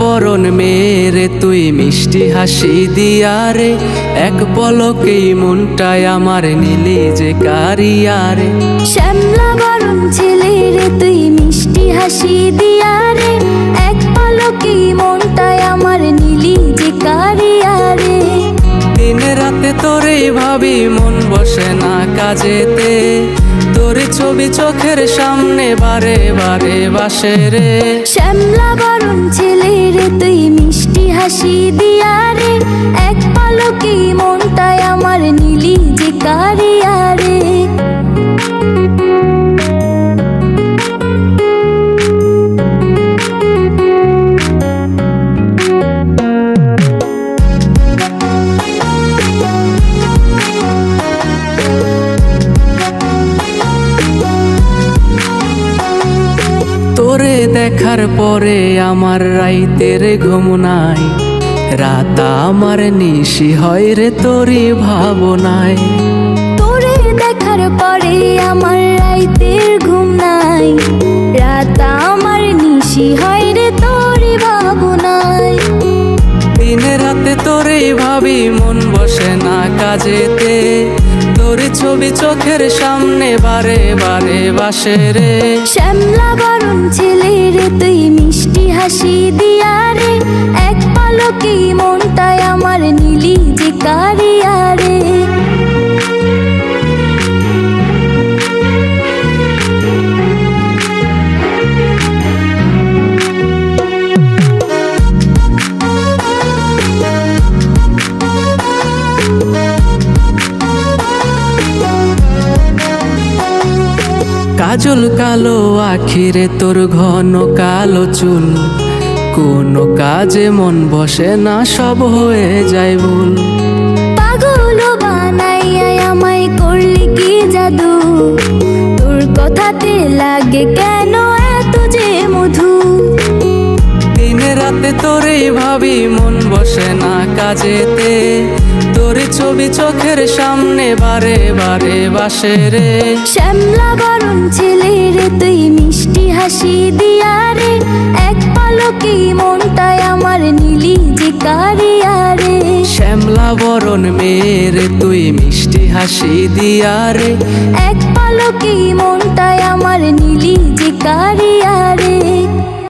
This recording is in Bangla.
বরণ মেরে তুই মিষ্টি হাসি দিয়া রে, এক পলকেই মনটায় আমার নিলি যে কারিয়া রে। শ্যামলা বরণ ছেলে রে তুই মিষ্টি হাসি দিয়া রে, এক পলকেই মনটায় আমার নিলি যে কারিয়া রে। দিন রাতে তোরে ভাবি মন বসে না কাজেতে, তোর ছবি চোখের সামনে বারে বারে বাসে রে। শ্যামলা বরণ ছেলে রে তুই মিষ্টি হাসি দিয়া রে, এক পলকেই মনটায় আমার নিলি যে কারিয়া রে। তোরে দেখার পরে আমার রাইতের ঘুম নাই, রাত আমার নিশি হয় রে তোরই ভাবনায়। তোরে দেখার পরে আমার রাইতের ঘুম নাই, রাত আমার নিশি হয় রে তোরই ভাবনায়। দিন রাতে তোরে ভাবি মন বসে না কাজেতে, তোর ছবি চোখের সামনে বারে বারে বাসে রে। শ্যামলা বরণ ছেলে রে তুই মিষ্টি হাসি দিয়া রে, এক পলকেই মনটায় আমার নিলি যে কারিয়া রে। কাজল কালো আখিরে তোর ঘন কালো চুল, কোনো কাজে মন বসে না সব হয়ে যায় ভুল। পাগল বানাইয়া আমায় করলি কি জাদু, তোর কথাতে লাগে কেন এত যে মধু। দিন রাতে তোরে ভাবি মন বসে না কাজেতে, তোর ছবি চোখের সামনে বারে বারে বাসে রে। শ্যামলা বরণ ছেলে রে তুই মিষ্টি হাসি দিয়া রে, এক পলকেই মনটায় আমার নিলি যে কারিয়া রে। শ্যামলা বরণ মেরে তুই মিষ্টি হাসি দিয়া রে, এক পলকেই মনটায় আমার নিলি যে কারিয়া রে।